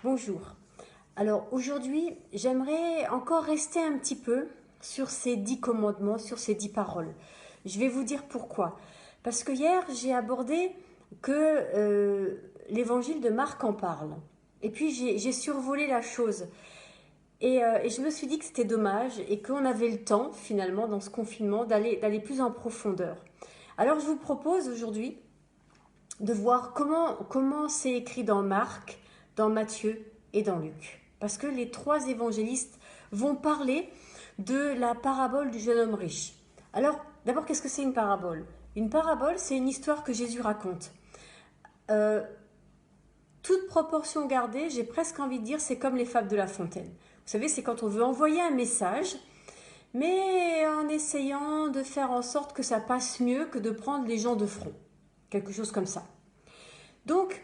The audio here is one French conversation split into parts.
Bonjour. Alors aujourd'hui, j'aimerais encore rester un petit peu sur ces 10 commandements, sur ces 10 paroles. Je vais vous dire pourquoi. Parce que hier, j'ai abordé que l'évangile de Marc en parle. Et puis j'ai survolé la chose. Et je me suis dit que c'était dommage et qu'on avait le temps, finalement, dans ce confinement, d'aller plus en profondeur. Alors je vous propose aujourd'hui de voir comment c'est écrit dans Marc, dans Matthieu et dans Luc. Parce que les trois évangélistes vont parler de la parabole du jeune homme riche. Alors, d'abord, qu'est-ce que c'est une parabole? Une parabole, c'est une histoire que Jésus raconte. Euh, Toute proportion gardée, j'ai presque envie de dire, c'est comme les fables de La Fontaine. Vous savez, c'est quand on veut envoyer un message, mais en essayant de faire en sorte que ça passe mieux que de prendre les gens de front. Quelque chose comme ça. Donc,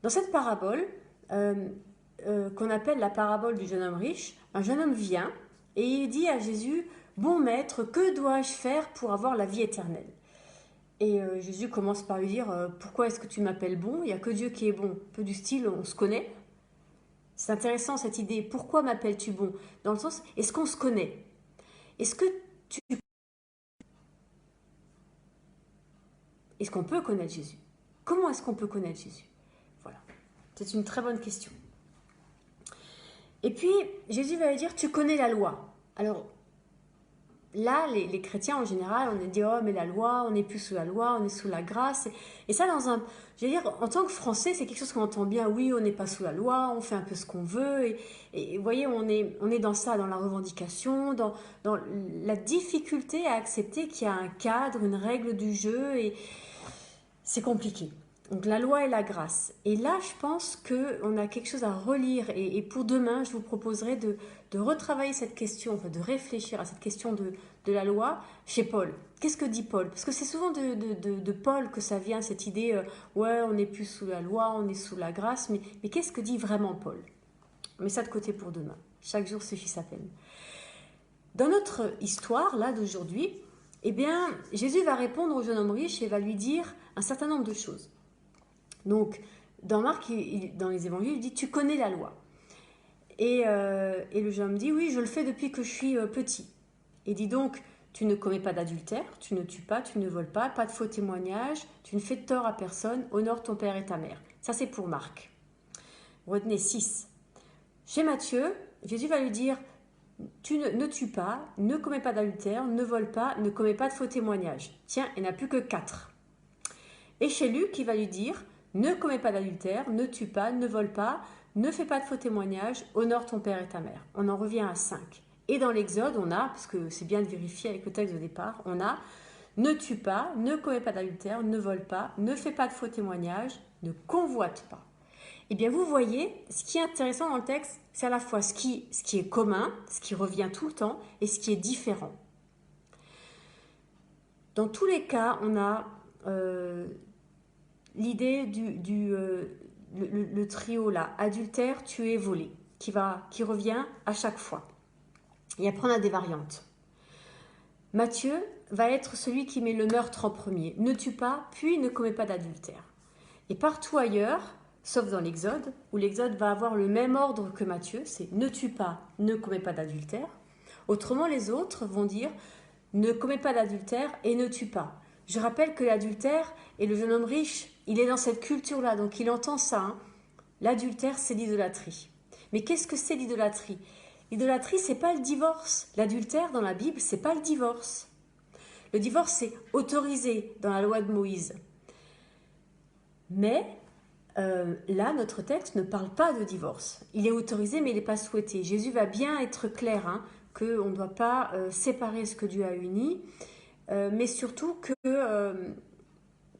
dans cette parabole, qu'on appelle la parabole du jeune homme riche, un jeune homme vient et il dit à Jésus, bon maître, que dois-je faire pour avoir la vie éternelle? Et Jésus commence par lui dire, pourquoi est-ce que tu m'appelles bon? Il n'y a que Dieu qui est bon. Un peu du style, on se connaît. C'est intéressant cette idée, pourquoi m'appelles-tu bon? Dans le sens, est-ce qu'on se connaît? Est-ce que tu... Est-ce qu'on peut connaître Jésus? Comment est-ce qu'on peut connaître Jésus? Voilà, c'est une très bonne question. Et puis, Jésus va lui dire, tu connais la loi. Alors, là, les chrétiens en général, on a dit, oh, mais la loi, on n'est plus sous la loi, on est sous la grâce. Et ça, je veux dire, en tant que Français, c'est quelque chose qu'on entend bien. Oui, on n'est pas sous la loi, on fait un peu ce qu'on veut. Et vous voyez, on est dans ça, dans la revendication, dans la difficulté à accepter qu'il y a un cadre, une règle du jeu. Et c'est compliqué. Donc la loi et la grâce. Et là, je pense qu'on a quelque chose à relire. Et pour demain, je vous proposerai de retravailler cette question, enfin de réfléchir à cette question de la loi chez Paul. Qu'est-ce que dit Paul? Parce que c'est souvent de Paul que ça vient, cette idée, ouais, on n'est plus sous la loi, on est sous la grâce. Mais qu'est-ce que dit vraiment Paul? On met ça de côté pour demain. Chaque jour suffit sa peine. Dans notre histoire, là, d'aujourd'hui, eh bien, Jésus va répondre au jeune homme riche et va lui dire un certain nombre de choses. Donc, dans Marc, dans les évangiles, il dit, tu connais la loi. Et le jeune homme dit, oui, je le fais depuis que je suis petit. Il dit donc, tu ne commets pas d'adultère, tu ne tues pas, tu ne voles pas de faux témoignages, tu ne fais de tort à personne, honore ton père et ta mère. Ça, c'est pour Marc. Retenez 6. Chez Matthieu, Jésus va lui dire, tu ne tues pas, ne commets pas d'adultère, ne vole pas, ne commets pas de faux témoignages. Tiens, il n'y en a plus que 4. Et chez Luc, il va lui dire, ne commets pas d'adultère, ne tue pas, ne vole pas, ne fais pas de faux témoignages, honore ton père et ta mère. On en revient à 5. Et dans l'Exode, on a, parce que c'est bien de vérifier avec le texte de départ, on a ne tue pas, ne commets pas d'adultère, ne vole pas, ne fais pas de faux témoignages, ne convoite pas. Eh bien, vous voyez, ce qui est intéressant dans le texte, c'est à la fois ce qui est commun, ce qui revient tout le temps, et ce qui est différent. Dans tous les cas, on a l'idée le trio là, adultère, tuer, voler, qui revient à chaque fois. Et après, on a des variantes. Matthieu va être celui qui met le meurtre en premier. Ne tue pas, puis ne commets pas d'adultère. Et partout ailleurs, sauf dans l'Exode, où l'Exode va avoir le même ordre que Matthieu, c'est ne tue pas, ne commets pas d'adultère. Autrement, les autres vont dire ne commets pas d'adultère et ne tue pas. Je rappelle que l'adultère, et le jeune homme riche, il est dans cette culture-là, donc il entend ça. Hein. L'adultère, c'est l'idolâtrie. Mais qu'est-ce que c'est l'idolâtrie? L'idolâtrie, c'est pas le divorce. L'adultère, dans la Bible, c'est pas le divorce. Le divorce, c'est autorisé dans la loi de Moïse. Mais là, notre texte ne parle pas de divorce. Il est autorisé, mais il n'est pas souhaité. Jésus va bien être clair, hein, qu'on ne doit pas séparer ce que Dieu a uni, mais surtout que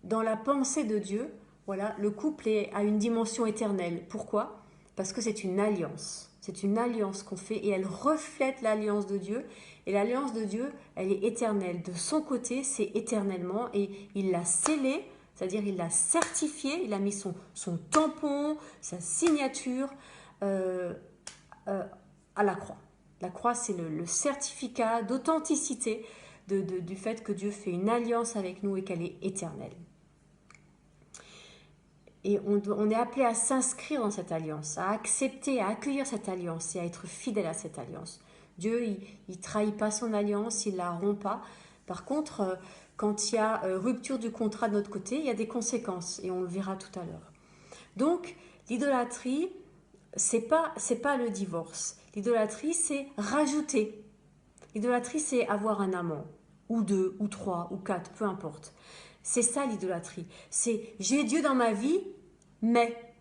dans la pensée de Dieu, voilà, le couple a une dimension éternelle. Pourquoi? Parce que c'est une alliance. C'est une alliance qu'on fait et elle reflète l'alliance de Dieu. Et l'alliance de Dieu, elle est éternelle. De son côté, c'est éternellement et il l'a scellée, c'est-à-dire il l'a certifié, il a mis son tampon, sa signature à la croix. La croix, c'est le certificat d'authenticité du fait que Dieu fait une alliance avec nous et qu'elle est éternelle. Et on est appelé à s'inscrire dans cette alliance, à accepter, à accueillir cette alliance et à être fidèle à cette alliance. Dieu, il ne trahit pas son alliance, il ne la rompt pas. Par contre, quand il y a rupture du contrat de notre côté, il y a des conséquences et on le verra tout à l'heure. Donc, l'idolâtrie, c'est pas le divorce. L'idolâtrie, c'est rajouter. L'idolâtrie, c'est avoir un amant, ou deux, ou trois, ou quatre, peu importe. C'est ça l'idolâtrie. C'est j'ai Dieu dans ma vie, mais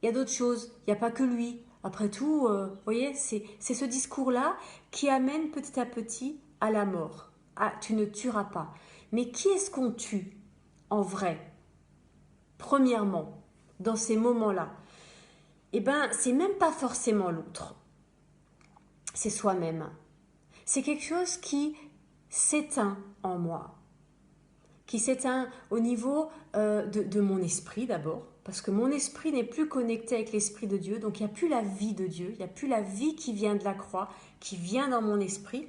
il y a d'autres choses. Il n'y a pas que lui. Après tout, vous voyez, c'est ce discours-là qui amène petit à petit à la mort. Ah, tu ne tueras pas. Mais qui est-ce qu'on tue en vrai? Premièrement, dans ces moments-là, eh ben, c'est même pas forcément l'autre. C'est soi-même. C'est quelque chose qui s'éteint en moi, qui s'éteint au niveau de mon esprit d'abord, parce que mon esprit n'est plus connecté avec l'esprit de Dieu, donc il n'y a plus la vie de Dieu, il n'y a plus la vie qui vient de la croix, qui vient dans mon esprit.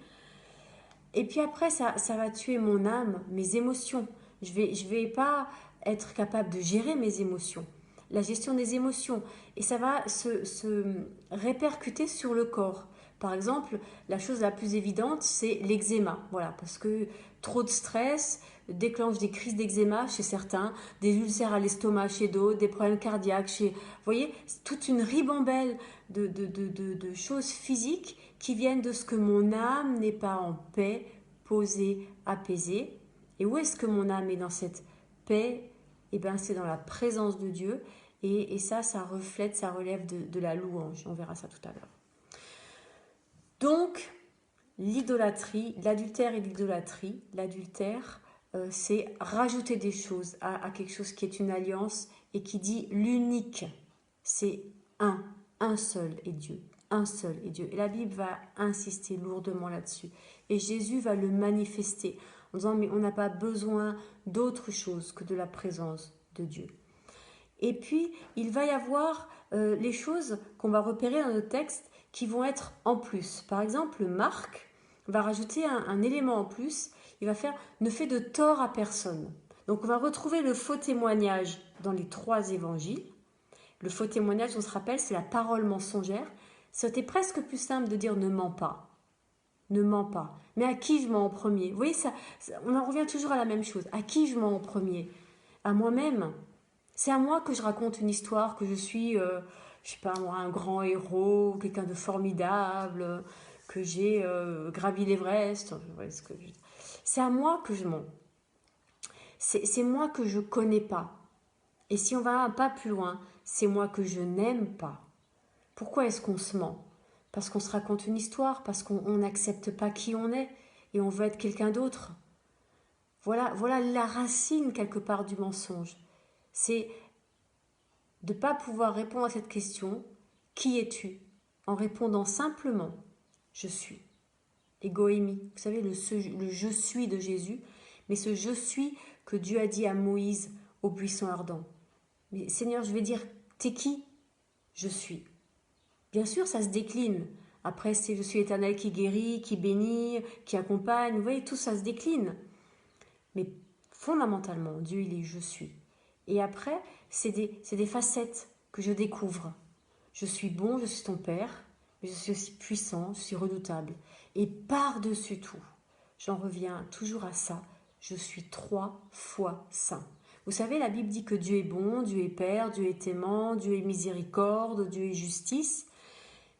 Et puis après, ça va tuer mon âme, mes émotions. Je vais pas être capable de gérer mes émotions, la gestion des émotions. Et ça va se répercuter sur le corps. Par exemple, la chose la plus évidente, c'est l'eczéma. Voilà, parce que trop de stress déclenche des crises d'eczéma chez certains, des ulcères à l'estomac chez d'autres, des problèmes cardiaques chez... Vous voyez, toute une ribambelle de choses physiques qui viennent de ce que mon âme n'est pas en paix, posée, apaisée. Et où est-ce que mon âme est dans cette paix? Eh bien, c'est dans la présence de Dieu. Et ça reflète, ça relève de la louange. On verra ça tout à l'heure. Donc, l'idolâtrie, l'adultère et l'idolâtrie. L'adultère, c'est rajouter des choses à quelque chose qui est une alliance et qui dit l'unique. C'est un seul est Dieu. Un seul est Dieu. Et la Bible va insister lourdement là-dessus. Et Jésus va le manifester en disant, mais on n'a pas besoin d'autre chose que de la présence de Dieu. Et puis, il va y avoir les choses qu'on va repérer dans le texte qui vont être en plus. Par exemple, Marc va rajouter un élément en plus. Il va faire « ne fait de tort à personne ». Donc, on va retrouver le faux témoignage dans les 3 évangiles. Le faux témoignage, on se rappelle, c'est la parole mensongère. C'était presque plus simple de dire « ne mens pas ». Ne mens pas. Mais à qui je mens en premier? Vous voyez, on en revient toujours à la même chose. À qui je mens en premier? À moi-même. C'est à moi que je raconte une histoire, que je suis, je sais pas moi, un grand héros, quelqu'un de formidable, que j'ai gravi l'Everest. C'est à moi que je mens. C'est moi que je connais pas. Et si on va un pas plus loin, c'est moi que je n'aime pas. Pourquoi est-ce qu'on se ment? Parce qu'on se raconte une histoire, parce qu'on n'accepte pas qui on est et on veut être quelqu'un d'autre. Voilà la racine quelque part du mensonge. C'est de ne pas pouvoir répondre à cette question, qui es-tu? En répondant simplement, je suis. Égoïmie, vous savez, le je suis de Jésus, mais ce je suis que Dieu a dit à Moïse au buisson ardent. Mais Seigneur, je vais dire, t'es qui? Je suis. Bien sûr, ça se décline. Après, c'est je suis éternel qui guérit, qui bénit, qui accompagne. Vous voyez, tout ça se décline. Mais fondamentalement, Dieu, il est je suis. Et après, c'est des facettes que je découvre. Je suis bon, je suis ton Père, mais je suis aussi puissant, je suis redoutable. Et par-dessus tout, j'en reviens toujours à ça, je suis 3 fois saint. Vous savez, la Bible dit que Dieu est bon, Dieu est Père, Dieu est aimant, Dieu est miséricorde, Dieu est justice,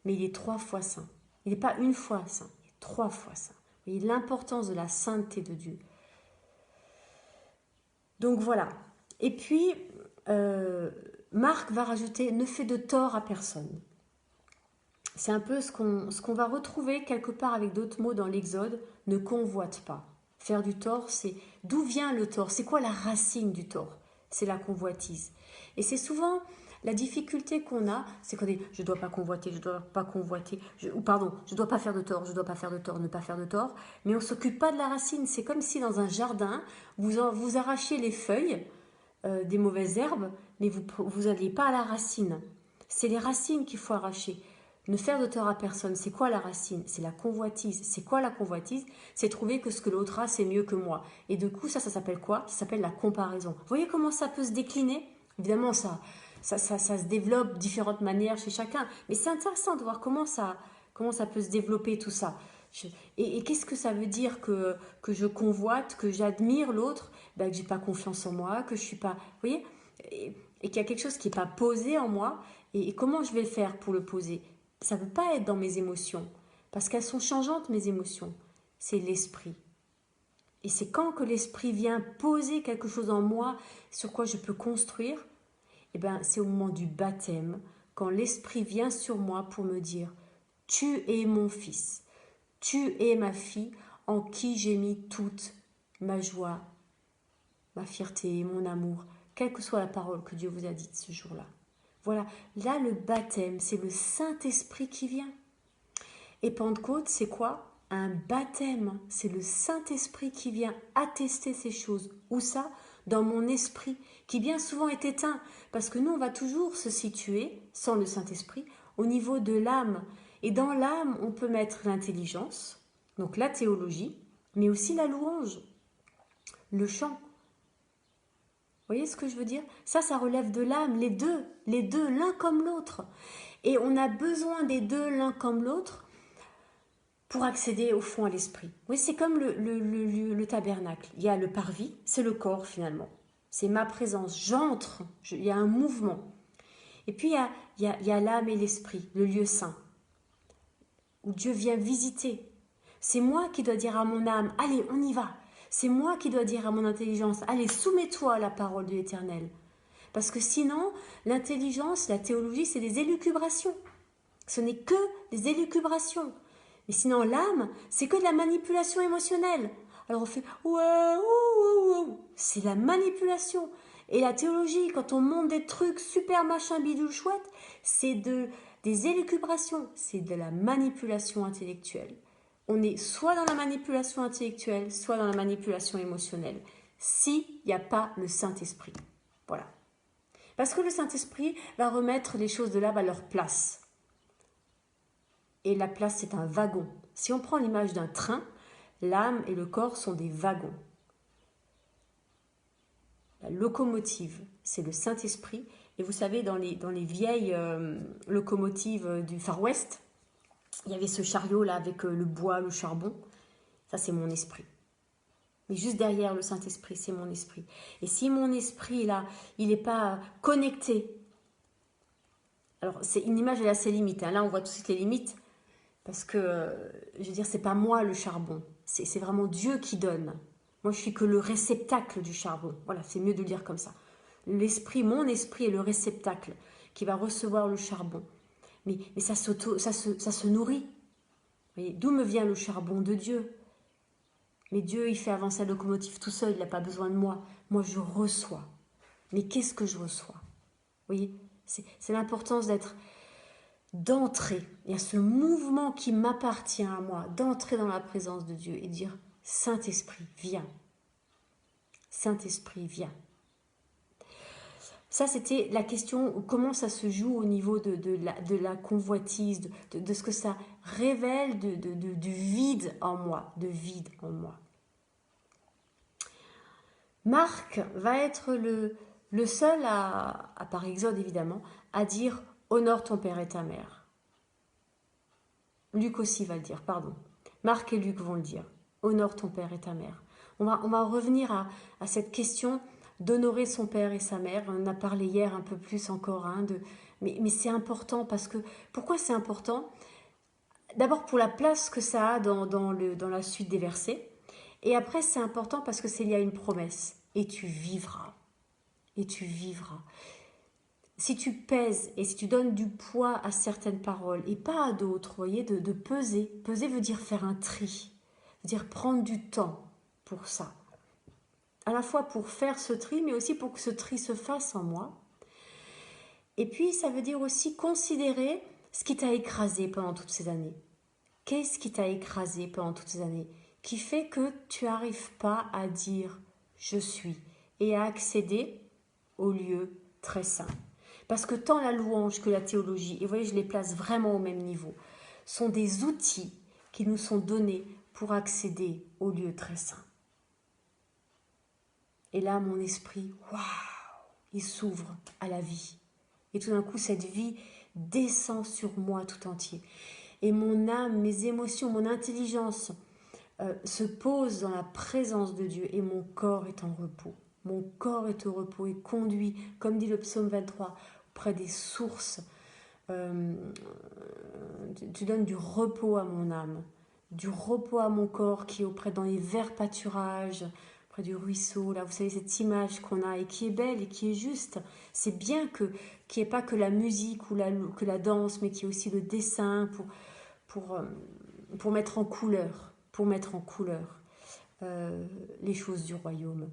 mais il est 3 fois saint. Il n'est pas une fois saint, il est 3 fois saint. Vous voyez l'importance de la sainteté de Dieu. Donc voilà. Et puis, Marc va rajouter « ne fait de tort à personne ». C'est un peu ce qu'on va retrouver quelque part avec d'autres mots dans l'Exode, « ne convoite pas ». Faire du tort, c'est d'où vient le tort? C'est quoi la racine du tort? C'est la convoitise. Et c'est souvent la difficulté qu'on a, c'est qu'on dit « je ne dois pas convoiter, je ne dois pas convoiter », ou pardon, « je ne dois pas faire de tort, je ne dois pas faire de tort, ne pas faire de tort », mais on ne s'occupe pas de la racine. C'est comme si dans un jardin, vous arrachiez les feuilles, des mauvaises herbes, mais vous n'alliez pas à la racine. C'est les racines qu'il faut arracher. Ne faire de tort à personne, c'est quoi la racine? C'est la convoitise. C'est quoi la convoitise? C'est trouver que ce que l'autre a, c'est mieux que moi. Et du coup, ça s'appelle quoi? Ça s'appelle la comparaison. Vous voyez comment ça peut se décliner? Évidemment, ça se développe de différentes manières chez chacun. Mais c'est intéressant de voir comment ça peut se développer tout ça. Et qu'est-ce que ça veut dire que je convoite, que j'admire l'autre, ben, que j'ai pas confiance en moi, que je suis pas... Vous voyez, et qu'il y a quelque chose qui n'est pas posé en moi. Et comment je vais le faire pour le poser? Ça ne peut pas être dans mes émotions. Parce qu'elles sont changeantes, mes émotions. C'est l'esprit. Et c'est quand que l'esprit vient poser quelque chose en moi sur quoi je peux construire, eh ben, c'est au moment du baptême, quand l'esprit vient sur moi pour me dire « Tu es mon fils, tu es ma fille en qui j'ai mis toute ma joie, ma fierté, mon amour, quelle que soit la parole que Dieu vous a dite ce jour-là. » Voilà, là le baptême, c'est le Saint-Esprit qui vient. Et Pentecôte, c'est quoi? Un baptême, c'est le Saint-Esprit qui vient attester ces choses. Où ça? Dans mon esprit, qui bien souvent est éteint. Parce que nous, on va toujours se situer, sans le Saint-Esprit, au niveau de l'âme. Et dans l'âme, on peut mettre l'intelligence, donc la théologie, mais aussi la louange, le chant. Vous voyez ce que je veux dire? Ça relève de l'âme, les deux, l'un comme l'autre. Et on a besoin des deux, l'un comme l'autre, pour accéder au fond à l'esprit. Oui, c'est comme le tabernacle. Il y a le parvis, c'est le corps finalement. C'est ma présence, j'entre, il y a un mouvement. Et puis il y a l'âme et l'esprit, le lieu saint, où Dieu vient visiter. C'est moi qui dois dire à mon âme, allez, on y va. C'est moi qui dois dire à mon intelligence, allez, soumets-toi à la parole de l'Éternel. Parce que sinon, l'intelligence, la théologie, c'est des élucubrations. Ce n'est que des élucubrations. Mais sinon, l'âme, c'est que de la manipulation émotionnelle. Alors on fait c'est la manipulation. Et la théologie, quand on monte des trucs super machin bidule chouette, c'est des élucubrations, c'est de la manipulation intellectuelle. On est soit dans la manipulation intellectuelle, soit dans la manipulation émotionnelle. S'il n'y a pas le Saint-Esprit. Voilà. Parce que le Saint-Esprit va remettre les choses de l'âme à leur place. Et la place, c'est un wagon. Si on prend l'image d'un train, l'âme et le corps sont des wagons. La locomotive, c'est le Saint-Esprit. Et vous savez, dans les vieilles locomotives du Far West, il y avait ce chariot-là avec le bois, le charbon. Ça, c'est mon esprit. Mais juste derrière le Saint-Esprit, c'est mon esprit. Et si mon esprit, là, il n'est pas connecté, alors c'est une image, elle a ses limites. Hein. Là, on voit tout de suite les limites. Parce que, je veux dire, c'est pas moi le charbon. C'est vraiment Dieu qui donne. Moi, je suis que le réceptacle du charbon. Voilà, c'est mieux de le dire comme ça. L'esprit, mon esprit est le réceptacle qui va recevoir le charbon. Mais ça se nourrit. D'où me vient le charbon? De Dieu. Mais Dieu, il fait avancer la locomotive tout seul. Il n'a pas besoin de moi. Moi, je reçois. Mais qu'est-ce que je reçois? Vous voyez, c'est l'importance d'entrer. Il y a ce mouvement qui m'appartient à moi, d'entrer dans la présence de Dieu et dire « Saint-Esprit, viens. Saint-Esprit, viens. » Ça, c'était la question, comment ça se joue au niveau de la convoitise, de ce que ça révèle du vide en moi, Marc va être le seul, à part Exode évidemment, à dire « Honore ton père et ta mère ». Luc aussi va le dire, pardon. Marc et Luc vont le dire. Honore ton père et ta mère. On va revenir à cette question d'honorer son père et sa mère. On en a parlé hier un peu plus encore. Mais c'est important parce que... Pourquoi c'est important? D'abord pour la place que ça a dans la suite des versets. Et après c'est important parce que c'est lié à une promesse. Et tu vivras. Et tu vivras. Si tu pèses et si tu donnes du poids à certaines paroles et pas à d'autres, vous voyez, de peser. Peser veut dire faire un tri, veut dire prendre du temps pour ça. À la fois pour faire ce tri, mais aussi pour que ce tri se fasse en moi. Et puis, ça veut dire aussi considérer ce qui t'a écrasé pendant toutes ces années. Qu'est-ce qui t'a écrasé pendant toutes ces années qui fait que tu n'arrives pas à dire « je suis » et à accéder au lieu très saint. Parce que tant la louange que la théologie, et vous voyez, je les place vraiment au même niveau, sont des outils qui nous sont donnés pour accéder au lieu très saint. Et là, mon esprit, waouh, il s'ouvre à la vie. Et tout d'un coup, cette vie descend sur moi tout entier. Et mon âme, mes émotions, mon intelligence se pose dans la présence de Dieu et mon corps est en repos. Mon corps est au repos et conduit, comme dit le psaume 23, auprès des sources. Tu donnes du repos à mon âme, du repos à mon corps qui est auprès dans les verts pâturages, près du ruisseau, là, vous savez, cette image qu'on a et qui est belle et qui est juste. C'est bien qu'il n'y ait pas que la musique ou que la danse, mais qu'il y ait aussi le dessin pour mettre en couleur, les choses du royaume.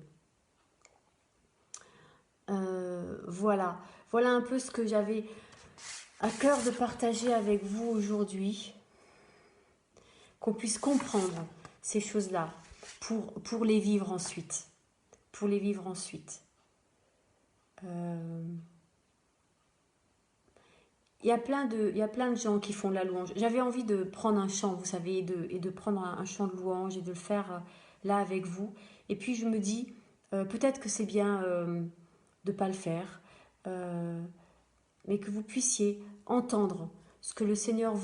Voilà un peu ce que j'avais à cœur de partager avec vous aujourd'hui, qu'on puisse comprendre ces choses-là pour les vivre ensuite. Il y a plein de gens qui font la louange. J'avais envie de prendre un chant, vous savez, et de prendre un chant de louange et de le faire là avec vous. Et puis je me dis, peut-être que c'est bien de ne pas le faire, mais que vous puissiez entendre ce que le Seigneur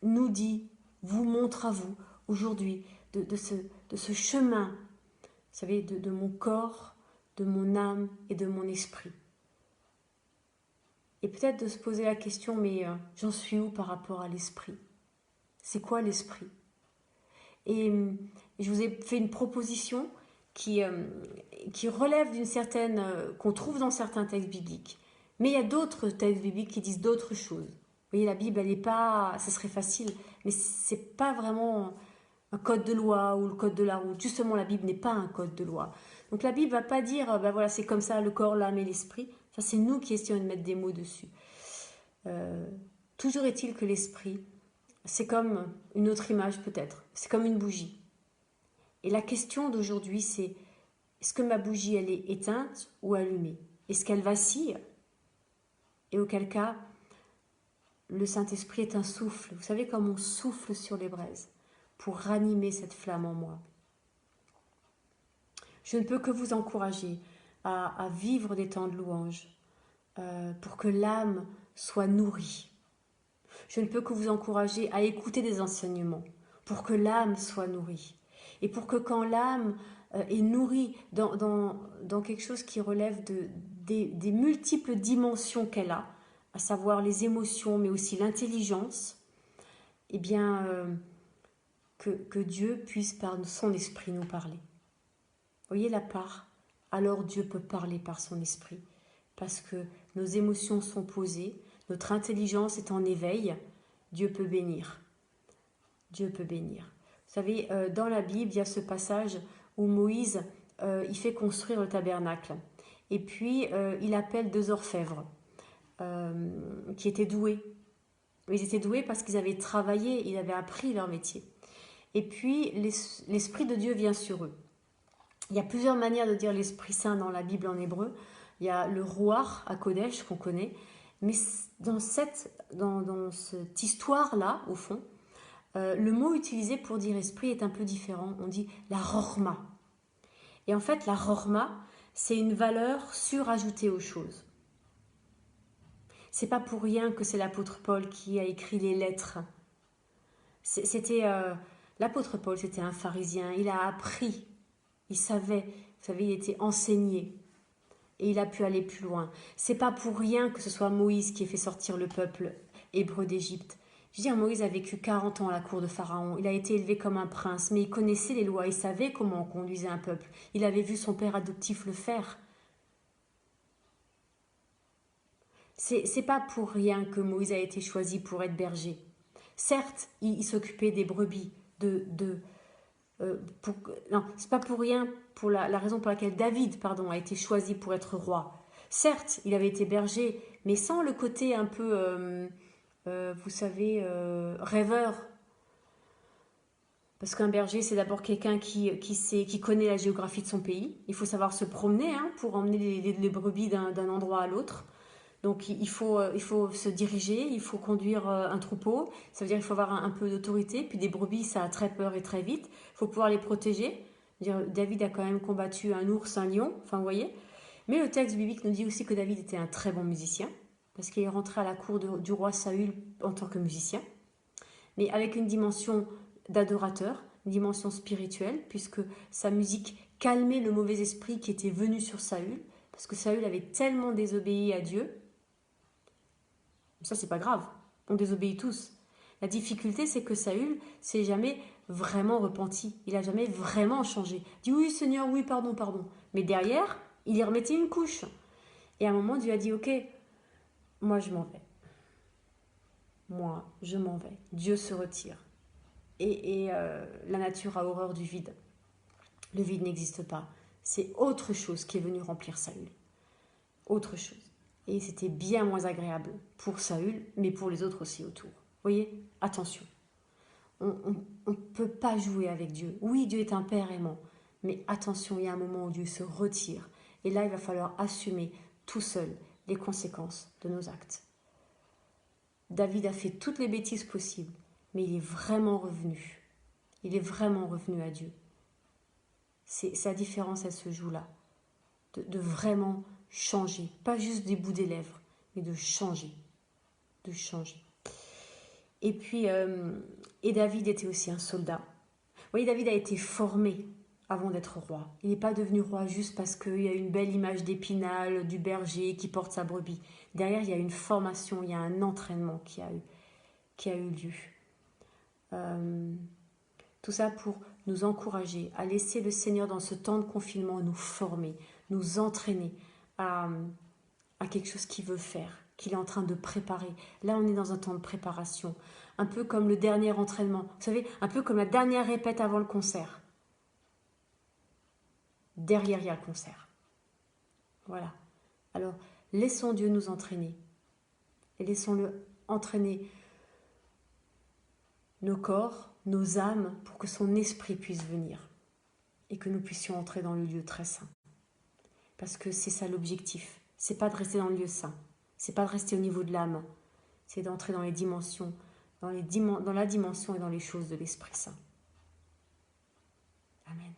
nous dit, vous montre à vous aujourd'hui, de ce chemin, vous savez, de mon corps, de mon âme et de mon esprit. Et peut-être de se poser la question, mais j'en suis où par rapport à l'esprit? C'est quoi l'esprit? Et je vous ai fait une proposition qui relève d'une certaine, qu'on trouve dans certains textes bibliques. Mais il y a d'autres textes bibliques qui disent d'autres choses. Vous voyez, la Bible, elle n'est pas, ça serait facile, mais c'est pas vraiment un code de loi ou le code de la route. Justement, la Bible n'est pas un code de loi. Donc la Bible ne va pas dire, ben voilà, c'est comme ça, le corps, l'âme et l'esprit. Ça, c'est nous qui essayons de mettre des mots dessus. Toujours est-il que l'esprit, c'est comme une autre image peut-être. C'est comme une bougie. Et la question d'aujourd'hui, c'est, est-ce que ma bougie, elle est éteinte ou allumée? Est-ce qu'elle vacille? Et auquel cas, le Saint-Esprit est un souffle. Vous savez, comme on souffle sur les braises pour ranimer cette flamme en moi. Je ne peux que vous encourager à vivre des temps de louange pour que l'âme soit nourrie. Je ne peux que vous encourager à écouter des enseignements pour que l'âme soit nourrie. Et pour que quand l'âme est nourrie dans quelque chose qui relève des multiples dimensions qu'elle a, à savoir les émotions, mais aussi l'intelligence, eh bien, que Dieu puisse par son esprit nous parler. Voyez la part? Alors Dieu peut parler par son esprit, parce que nos émotions sont posées, notre intelligence est en éveil, Dieu peut bénir. Dieu peut bénir. Vous savez, dans la Bible, il y a ce passage où Moïse, il fait construire le tabernacle. Et puis, il appelle 2 orfèvres qui étaient doués. Ils étaient doués parce qu'ils avaient travaillé, ils avaient appris leur métier. Et puis, l'Esprit de Dieu vient sur eux. Il y a plusieurs manières de dire l'Esprit Saint dans la Bible en hébreu. Il y a le Ruach à Kodesh qu'on connaît. Mais dans cette histoire-là, au fond, le mot utilisé pour dire esprit est un peu différent. On dit la Rorma. Et en fait, la Rorma, c'est une valeur surajoutée aux choses. C'est pas pour rien que c'est l'apôtre Paul qui a écrit les lettres. L'apôtre Paul, c'était un pharisien. Il a appris. Il savait, vous savez, il était enseigné. Et il a pu aller plus loin. C'est pas pour rien que ce soit Moïse qui ait fait sortir le peuple hébreu d'Égypte. Je veux dire, Moïse a vécu 40 ans à la cour de Pharaon. Il a été élevé comme un prince, mais il connaissait les lois. Il savait comment on conduisait un peuple. Il avait vu son père adoptif le faire. C'est pas pour rien que Moïse a été choisi pour être berger. Certes, il s'occupait des brebis, non, c'est pas pour rien, pour la raison pour laquelle David, a été choisi pour être roi. Certes, il avait été berger, mais sans le côté un peu, vous savez, rêveur. Parce qu'un berger, c'est d'abord quelqu'un qui connaît la géographie de son pays. Il faut savoir se promener pour emmener les brebis d'un endroit à l'autre. Donc il faut se diriger, il faut conduire un troupeau, ça veut dire qu'il faut avoir un peu d'autorité, puis des brebis ça a très peur et très vite, il faut pouvoir les protéger. David a quand même combattu un ours, un lion, enfin vous voyez. Mais le texte biblique nous dit aussi que David était un très bon musicien, parce qu'il est rentré à la cour du roi Saül en tant que musicien, mais avec une dimension d'adorateur, une dimension spirituelle, puisque sa musique calmait le mauvais esprit qui était venu sur Saül, parce que Saül avait tellement désobéi à Dieu. Ça, c'est pas grave, on désobéit tous. La difficulté, c'est que Saül s'est jamais vraiment repenti, il a jamais vraiment changé. Il dit oui Seigneur, oui pardon, pardon. Mais derrière, il y remettait une couche. Et à un moment, Dieu a dit ok, moi je m'en vais. Moi, je m'en vais. Dieu se retire. Et la nature a horreur du vide. Le vide n'existe pas. C'est autre chose qui est venu remplir Saül. Autre chose. Et c'était bien moins agréable pour Saül, mais pour les autres aussi autour. Vous voyez, attention. On ne peut pas jouer avec Dieu. Oui, Dieu est un Père aimant, mais attention, il y a un moment où Dieu se retire. Et là, il va falloir assumer tout seul les conséquences de nos actes. David a fait toutes les bêtises possibles, mais il est vraiment revenu. Il est vraiment revenu à Dieu. Sa différence, elle se joue là. De vraiment changer. Pas juste des bouts des lèvres, mais de changer. De changer. Et puis, et David était aussi un soldat. Vous voyez, David a été formé avant d'être roi. Il n'est pas devenu roi juste parce qu'il y a une belle image d'Épinal, du berger qui porte sa brebis. Derrière, il y a une formation, il y a un entraînement qui a eu lieu. Tout ça pour nous encourager à laisser le Seigneur dans ce temps de confinement nous former, nous entraîner à quelque chose qu'il veut faire, qu'il est en train de préparer. Là, on est dans un temps de préparation, un peu comme le dernier entraînement. Vous savez, un peu comme la dernière répète avant le concert. Derrière, il y a le concert. Voilà. Alors, laissons Dieu nous entraîner. Et laissons-le entraîner nos corps, nos âmes, pour que son esprit puisse venir. Et que nous puissions entrer dans le lieu très saint. Parce que c'est ça l'objectif. C'est pas de rester dans le lieu saint. C'est pas de rester au niveau de l'âme. C'est d'entrer dans les dimensions, dans la dimension et dans les choses de l'Esprit Saint. Amen.